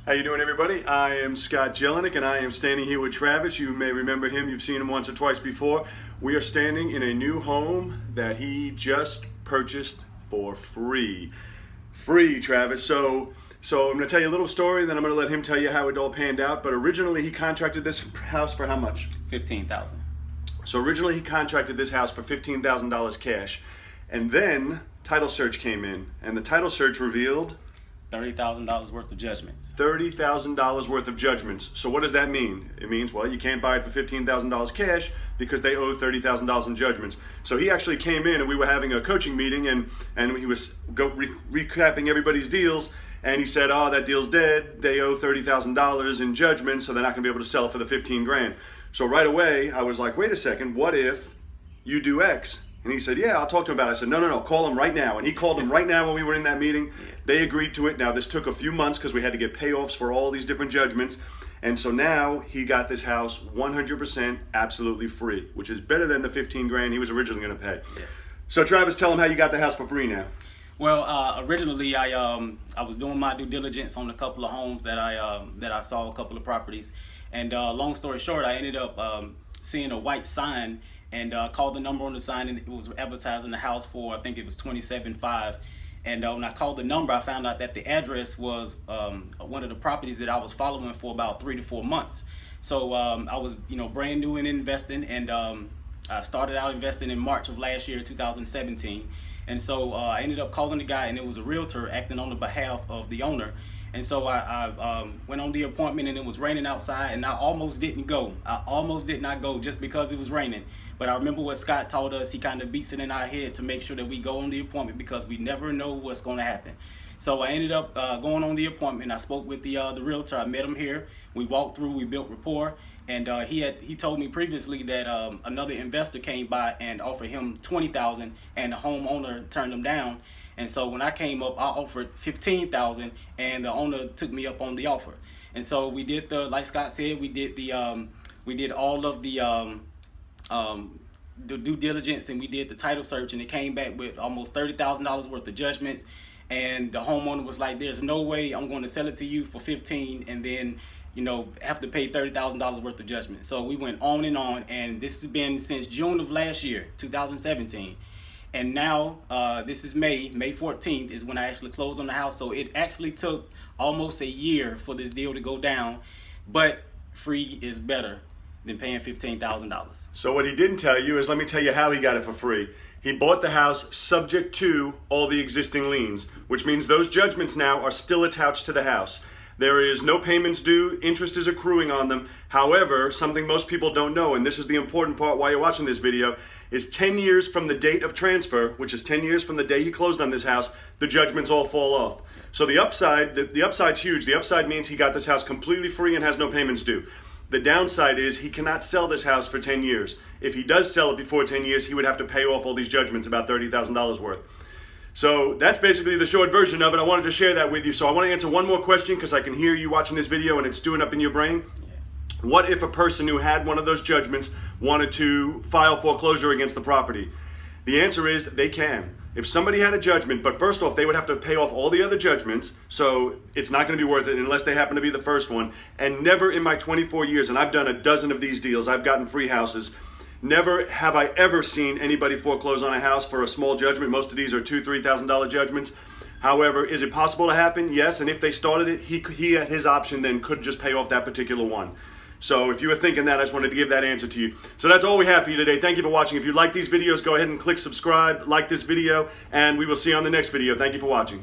How you doing, everybody? I am Scott Jelinek, and I am standing here with Travis. You may remember him. You've seen him once or twice before. We are standing in a new home that he just purchased for free. Free, Travis. So I'm going to tell you a little story, then I'm going to let him tell you how it all panned out. But originally, he contracted this house for how much? $15,000. So originally, he contracted this house for $15,000 cash. And then title search came in, and the title search revealed $30,000 worth of judgments. $30,000 worth of judgments. So what does that mean? It means, well, you can't buy it for $15,000 cash because they owe $30,000 in judgments. So he actually came in, and we were having a coaching meeting, and he was recapping everybody's deals, and he said, oh, that deal's dead. They owe $30,000 in judgments, so they're not going to be able to sell it for the 15 grand. So right away, I was like, wait a second, what if you do X? And he said, yeah, I'll talk to him about it. I said, no, call him right now. And he called him right now when we were in that meeting. They agreed to it. Now, this took a few months because we had to get payoffs for all these different judgments. And so now he got this house 100% absolutely free, which is better than the 15 grand he was originally going to pay. Yes. So Travis, tell him how you got the house for free now. Well, originally I was doing my due diligence on a couple of homes that I saw, a couple of properties. And long story short, I ended up seeing a white sign and called the number on the sign, and it was advertising the house for, I think it was $27,500. And when I called the number, I found out that the address was one of the properties that I was following for about 3 to 4 months. So I was, brand new in investing, and I started out investing in March of last year, 2017. And so I ended up calling the guy, and it was a realtor acting on the behalf of the owner. And so I went on the appointment, and it was raining outside, and I almost didn't go. I almost did not go just because it was raining. But I remember what Scott told us. He kind of beats it in our head to make sure that we go on the appointment because we never know what's going to happen. So I ended up going on the appointment. I spoke with the realtor. I met him here. We walked through. We built rapport. And he told me previously that another investor came by and offered him $20,000, and the homeowner turned him down. And so when I came up, I offered $15,000, and the owner took me up on the offer. And so we did like Scott said, we did all of the due diligence, and we did the title search, and it came back with almost $30,000 worth of judgments. And the homeowner was like, "There's no way I'm going to sell it to you for 15, and then have to pay $30,000 worth of judgment." So we went on, and this has been since June of last year, 2017. And now this is May 14th is when I actually closed on the house. So it actually took almost a year for this deal to go down, but free is better than paying $15,000. So what he didn't tell you is, let me tell you how he got it for free. He bought the house subject to all the existing liens, which means those judgments now are still attached to the house. There is no payments due, interest is accruing on them. However, something most people don't know, and this is the important part while you're watching this video, is 10 years from the date of transfer, which is 10 years from the day he closed on this house, the judgments all fall off. So the upside's huge. The upside means he got this house completely free and has no payments due. The downside is he cannot sell this house for 10 years. If he does sell it before 10 years, he would have to pay off all these judgments, about $30,000 worth. So that's basically the short version of it. I wanted to share that with you. So I want to answer one more question because I can hear you watching this video and it's stewing up in your brain. What if a person who had one of those judgments wanted to file foreclosure against the property? The answer is they can. If somebody had a judgment, but first off, they would have to pay off all the other judgments, so it's not going to be worth it unless they happen to be the first one. And never in my 24 years, and I've done a dozen of these deals, I've gotten free houses, never have I ever seen anybody foreclose on a house for a small judgment. Most of these are $2,000, $3,000 judgments. However, is it possible to happen? Yes, and if they started it, he at his option then could just pay off that particular one. So if you were thinking that, I just wanted to give that answer to you. So that's all we have for you today. Thank you for watching. If you like these videos, go ahead and click subscribe, like this video, and we will see you on the next video. Thank you for watching.